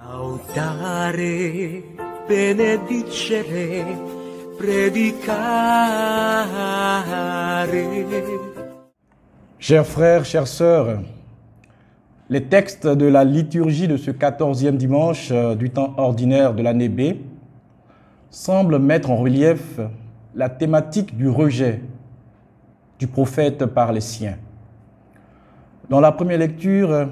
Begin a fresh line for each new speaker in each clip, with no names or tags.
Laudare, benedicere, predicare.
Chers frères, chères sœurs, les textes de la liturgie de ce 14e dimanche du temps ordinaire de l'année B semblent mettre en relief la thématique du rejet du prophète par les siens. Dans la première lecture,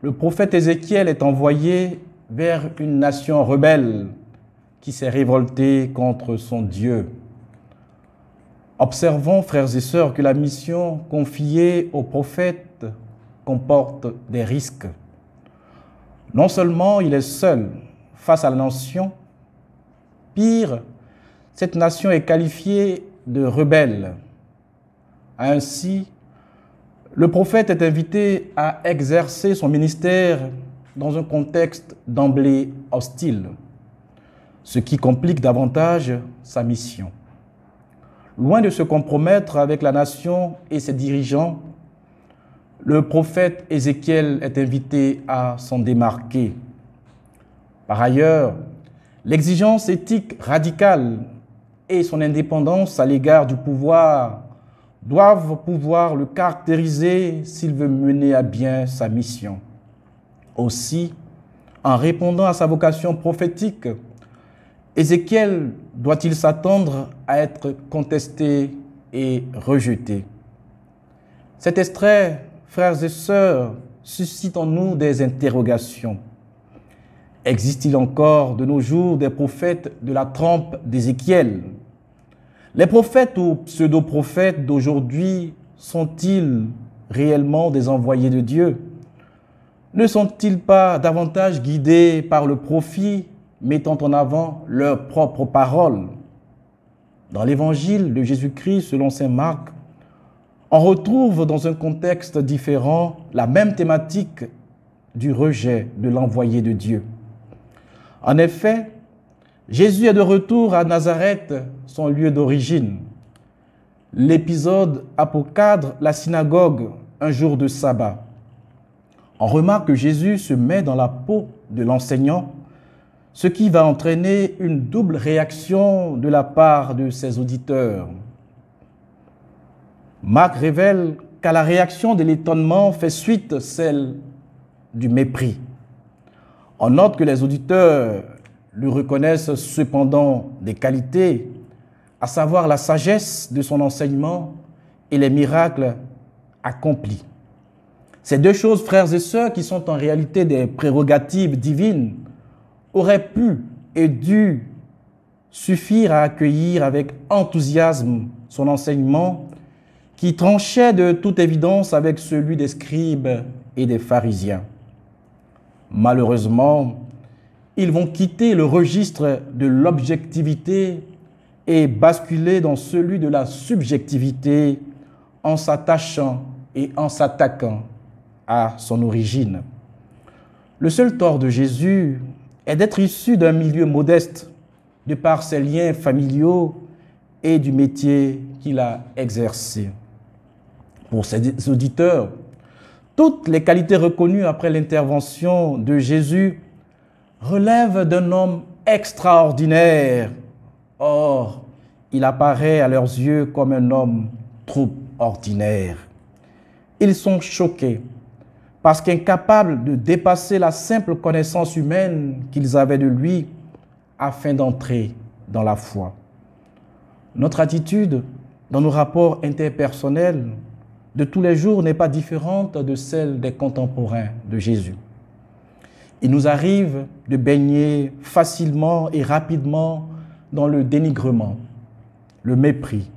le prophète Ézéchiel est envoyé vers une nation rebelle qui s'est révoltée contre son Dieu. Observons, frères et sœurs, que la mission confiée au prophète comporte des risques. Non seulement il est seul face à la nation, pire, cette nation est qualifiée de rebelle. Ainsi, le prophète est invité à exercer son ministère dans un contexte d'emblée hostile, ce qui complique davantage sa mission. Loin de se compromettre avec la nation et ses dirigeants, le prophète Ézéchiel est invité à s'en démarquer. Par ailleurs, l'exigence éthique radicale et son indépendance à l'égard du pouvoir doivent pouvoir le caractériser s'il veut mener à bien sa mission. Aussi, en répondant à sa vocation prophétique, Ézéchiel doit-il s'attendre à être contesté et rejeté? Cet extrait, frères et sœurs, suscite en nous des interrogations. Existe-t-il encore de nos jours des prophètes de la trempe d'Ézéchiel? Les prophètes ou pseudo-prophètes d'aujourd'hui sont-ils réellement des envoyés de Dieu? Ne sont-ils pas davantage guidés par le profit, mettant en avant leurs propres paroles? Dans l'évangile de Jésus-Christ selon saint Marc, on retrouve dans un contexte différent la même thématique du rejet de l'envoyé de Dieu. En effet, Jésus est de retour à Nazareth, son lieu d'origine. L'épisode a pour cadre la synagogue un jour de sabbat. On remarque que Jésus se met dans la peau de l'enseignant, ce qui va entraîner une double réaction de la part de ses auditeurs. Marc révèle qu'à la réaction de l'étonnement fait suite celle du mépris. On note que les auditeurs lui reconnaissent cependant des qualités, à savoir la sagesse de son enseignement et les miracles accomplis. Ces deux choses, frères et sœurs, qui sont en réalité des prérogatives divines, auraient pu et dû suffire à accueillir avec enthousiasme son enseignement qui tranchait de toute évidence avec celui des scribes et des pharisiens. Malheureusement, ils vont quitter le registre de l'objectivité et basculer dans celui de la subjectivité en s'attachant et en s'attaquant à son origine. Le seul tort de Jésus est d'être issu d'un milieu modeste de par ses liens familiaux et du métier qu'il a exercé. Pour ses auditeurs, toutes les qualités reconnues après l'intervention de Jésus relèvent d'un homme extraordinaire. Or, il apparaît à leurs yeux comme un homme trop ordinaire. Ils sont choqués parce qu'incapables de dépasser la simple connaissance humaine qu'ils avaient de lui afin d'entrer dans la foi. Notre attitude dans nos rapports interpersonnels de tous les jours n'est pas différente de celle des contemporains de Jésus. Il nous arrive de baigner facilement et rapidement dans le dénigrement, le mépris,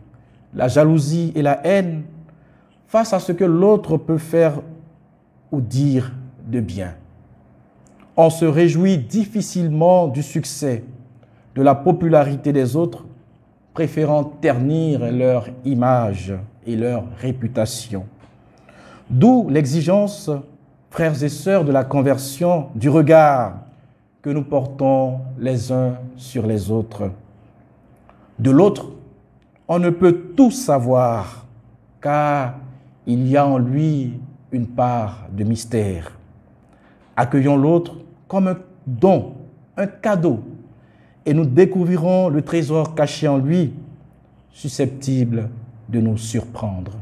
la jalousie et la haine face à ce que l'autre peut faire ou dire de bien. On se réjouit difficilement du succès, de la popularité des autres, préférant ternir leur image et leur réputation. D'où l'exigence, frères et sœurs, de la conversion, du regard que nous portons les uns sur les autres. De l'autre, on ne peut tout savoir, car il y a en lui une part de mystère. Accueillons l'autre comme un don, un cadeau, et nous découvrirons le trésor caché en lui, susceptible de nous surprendre.